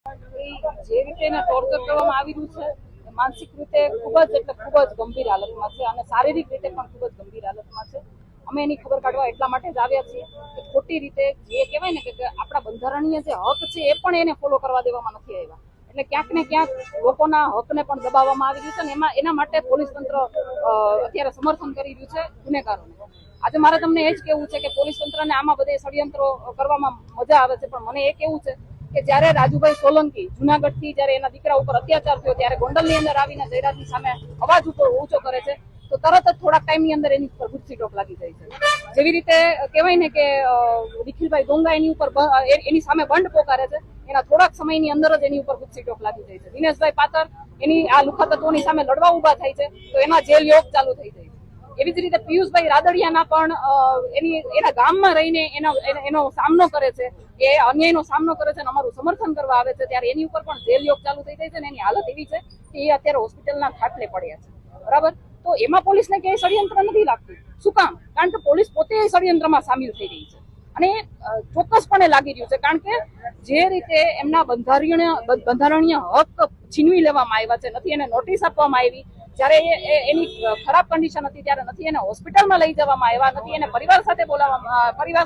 જે રીતે એને ટોર્ચર કરવામાં આવી રહ્યું છે, માનસિક રીતે ખૂબ જ ગંભીર હાલતમાં છે અને શારીરિક રીતે પણ ખૂબ જ ગંભીર હાલતમાં છે. અમે એની ખબર કાઢવા એટલા માટે જ આવ્યા છીએ કે ખોટી રીતે જે કહેવાય ને કે આપણા બંધારણીય જે હક છે એ પણ એને ફોલો કરવા દેવામાં નથી આવ્યા. એટલે ક્યાંક ને ક્યાંક લોકોના હકને પણ દબાવવામાં આવી રહ્યું છે અને એના માટે પોલીસ તંત્ર અત્યારે સમર્થન કરી રહ્યું છે ગુનેગારોને. આજે મારે તમને એ જ કહેવું છે કે પોલીસ તંત્રને આમાં બધે ષડયંત્રો કરવામાં મજા આવે છે, પણ મને એ કહેવું છે કે જ્યારે રાજુભાઈ સોલંકી જુનાગઢથી જ્યારે એના દીકરા ઉપર અત્યાચાર થયો ત્યારે ગોંડલની અંદર આવીને જયરાજની સામે અવાજ ઊંચો કરે છે, તો તરત જ થોડાક ટાઈમની અંદર એની ઉપર ગુસ્સી ટોક લાગી જાય છે. જેવી રીતે કહેવાય ને કે નિખિલભાઈ ડોંગા એની ઉપર એની સામે બંધ પોકારે છે, એના થોડાક સમયની અંદર જ એની ઉપર ગુસ્સી ટોક લાગી જાય છે. દિનેશભાઈ પાતર એની આ લુખા તત્વોની સામે લડવા ઉભા થાય છે તો એના જેલ યોગ ચાલુ થઈ જાય છે. એવી જ રીતે પિયુષભાઈ રાદડિયાના પણ એના ગામમાં રહીને એનો સામનો કરે છે, એ અન્યાયનો સામનો કરે છે અને અમારું સમર્થન કરવા આવે છે, ત્યારે એની ઉપર પણ જેલ યોગ ચાલુ થઈ જાય છે અને એની હાલત એવી છે કે એ અત્યારે હોસ્પિટલના ખાટલે પડ્યા છે. બરાબર, તો એમાં પોલીસને ક્યાંય ષડયંત્ર નથી લાગતું. શું કામ? કારણ કે પોલીસ પોતે ષડયંત્રમાં સામેલ થઈ રહી છે અને ચોક્કસપણે લાગી રહ્યું છે, કારણ કે જે રીતે એમના બંધારણીય હક છીનવી લેવામાં આવ્યા છે, નથી એને નોટિસ આપવામાં આવી, જ્યારે એની ખરાબ કન્ડિશન હતી ત્યારે નથી એને હોસ્પિટલમાં લઈ જવામાં આવ્યા, નથી એને પરિવાર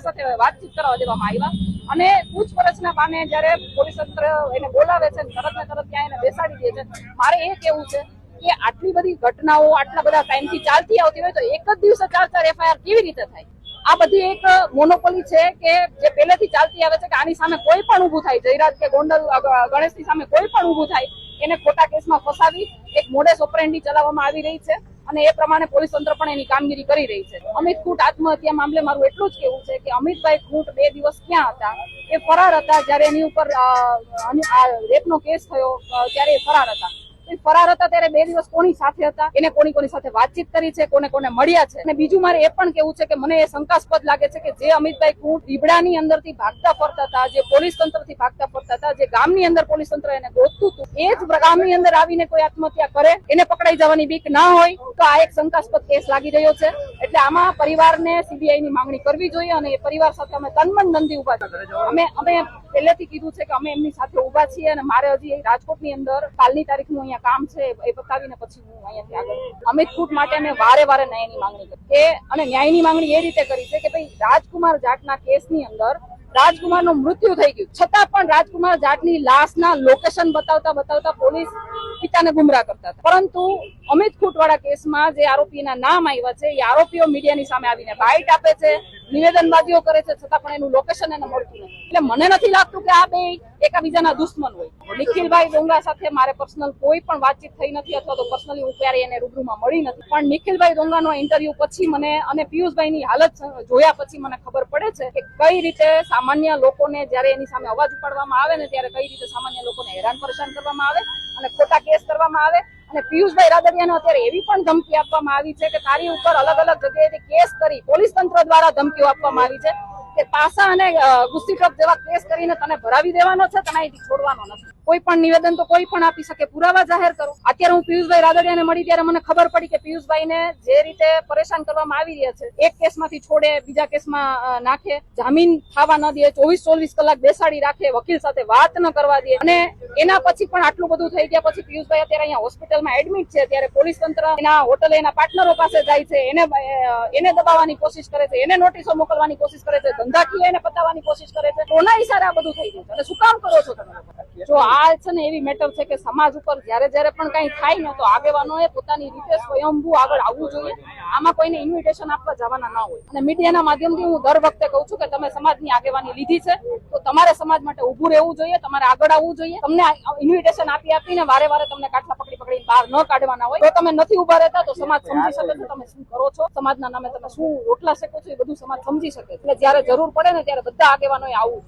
સાથે વાતચીત કરવા દેવામાં આવ્યા અને પૂછપરછના બાને જ્યારે પોલીસ તંત્ર એને બોલાવે છે તરત ને તરત ત્યાં એને બેસાડી દે છે. મારે એ કહેવું છે કે આટલી બધી ઘટનાઓ આટલા બધા ટાઈમથી ચાલતી આવતી હોય તો એક જ દિવસે 4 FIR કેવી રીતે થાય? આ બધી એક મોનોપોલી છે કે જે પહેલેથી ચાલતી આવે છે કે આની સામે કોઈ પણ ઊભું થાય, જયરાજ કે ગોંડલ ગણેશની સામે કોઈ પણ ઊભું થાય એને ખોટા કેસમાં ફસાવી એક મોડેસ ઓપરેન્ડી ચલાવવામાં આવી રહી છે અને એ પ્રમાણે પોલીસ તંત્ર પણ એની કામગીરી કરી રહી છે. અમિત ખૂંટ આત્મહત્યા મામલે મારું એટલું જ કહેવું છે કે અમિતભાઈ ખૂંટ 2 દિવસ ક્યાં હતા? એ ફરાર હતા. જ્યારે એની ઉપર રેપનો કેસ થયો ત્યારે એ ફરાર હતા. ફરાર હતા ત્યારે 2 દિવસ કોની સાથે હતા, એને કોની સાથે વાતચીત કરી છે, કોને મળ્યા છે. અને બીજું મારે એ પણ કેવું છે કે મને એ શંકાસ્પદ લાગે છે કે જે અમિતભાઈ ખૂંટ દીબડાની અંદરથી ભાગતા ફરતા હતા, જે પોલીસ તંત્રથી ભાગતા ફરતા હતા, જે ગામની અંદર પોલીસ તંત્ર એને ગોતતું હતું, એ જ ગામની અંદર આવીને કોઈ આત્મહત્યા કરે, એને પકડાઈ જવાની બીક ના હોય તો આ એક શંકાસ્પદ કેસ લાગી રહ્યો છે. એટલે આમાં પરિવારને CBI ની માંગણી કરવી જોઈએ અને એ પરિવાર સાથે અમે તનમન ધનથી ઉભા છીએ. અમે પહેલેથી કીધું છે કે અમે એમની સાથે ઉભા છીએ અને મારે હજી રાજકોટની અંદર કાલની તારીખનું અહીંયા કામ છે, એ બતાવીને પછી હું અહીંયાથી આગળ અમિત ખૂંટ માટે મેં વારે ન્યાયની માંગણી કરી અને ન્યાયની માંગણી એ રીતે કરી છે કે ભાઈ રાજકુમાર જાટના કેસની અંદર રાજકુમારનું મૃત્યુ થઈ ગયું છતાં પણ રાજકુમાર જાટની લાશના લોકેશન બતાવતા પોલીસ પિતાને ગુમરાહ કરતા હતા, પરંતુ અમિત ખૂંટ વાળા કેસમાં જે આરોપીના નામ આવ્યા છે એ આરોપીઓ મીડિયાની સામે આવીને બાઇટ આપે છે, નિવેદનબાજીઓ કરે છે, છતાં પણ એનું લોકેશન એને મળતું નથી. એટલે મને નથી લાગતું કે આ બે એકાબીજાના દુશ્મન હોય. નિખિલભાઈ ડોંગા સાથે મારે પર્સનલ કોઈ પણ વાતચીત થઈ નથી અથવા તો પર્સનલી હું ક્યારે એને રૂબરૂમાં મળી નથી, પણ નિખિલભાઈ ડોંગાનો ઇન્ટરવ્યુ પછી મને અને પિયુષભાઈની હાલત જોયા પછી મને ખબર પડે છે કે કઈ રીતે સામાન્ય લોકોને જ્યારે એની સામે અવાજ ઉપાડવામાં આવે ને ત્યારે કઈ રીતે સામાન્ય લોકોને હેરાન પરેશાન કરવામાં આવે અને ખોટા કેસ કરવામાં આવે. અને પિયુષભાઈ રાદડિયાને અત્યારે એવી પણ ધમકી આપવામાં આવી છે કે તારી ઉપર અલગ જગ્યાએથી કેસ કરી પોલીસ તંત્ર દ્વારા ધમકીઓ આપવામાં આવી છે કે પાસા અને ગુસ્સી ટ્રક જેવા કેસ કરીને તને ભરાવી દેવાનો છે, તને અહીંથી છોડવાનો નથી. કોઈ પણ નિવેદન તો કોઈ પણ આપી શકે, પુરાવા જાહેર કરો. અત્યારે હું પિયુષભાઈ રાદડિયાને મળી ત્યારે મને ખબર પડી કે પિયુષભાઈને જે રીતે પરેશાન કરવામાં આવી રહ્યા છે, એક કેસમાંથી છોડે, બીજા કેસમાં નાખે, જામીન થવા ન દે, 24 કલાક બેસાડી રાખે, વકીલ સાથે વાત ન કરવા દે અને એના પછી પણ આટલું બધું થઈ ગયા પછી પિયુષભાઈ અત્યારે અહીંયા હોસ્પિટલમાં એડમિટ છે ત્યારે પોલીસ તંત્ર એના હોટલે એના પાર્ટનરો પાસે જાય છે, એને દબાવવાની કોશિશ કરે છે, એને નોટિસો મોકલવાની કોશિશ કરે છે, ધંધાકીય એને પતાવવાની કોશિશ કરે છે. કોના ઈશારે આ બધું થઈ ગયું અને શું કામ કરો છો તમે? જો આ છે ને એવી મેટર છે કે સમાજ ઉપર જ્યારે પણ કઈ થાય ને તો આગેવાનોએ પોતાની રીતે સ્વયંભૂ આગળ આવવું જોઈએ. આમાં કોઈને ઇન્વિટેશન આપવા જવાના ના હોય. અને મીડિયાના માધ્યમથી હું દર વખતે કહું છું કે તમે સમાજની આગેવાની લીધી છે તો તમારે સમાજ માટે ઉભું રહેવું જોઈએ, તમારે આગળ આવવું જોઈએ. તમને ઇન્વિટેશન આપીને વારે તમને કાટલા પકડીને બહાર ન કાઢવાના હોય. જો તમે નથી ઉભા રહેતા તો સમાજ સમજી શકે છે તમે શું કરો છો, સમાજના નામે તમે શું રોટલા શેકો છો, એ બધું સમાજ સમજી શકે. એટલે જયારે જરૂર પડે ને ત્યારે બધા આગેવાનોએ આવવું.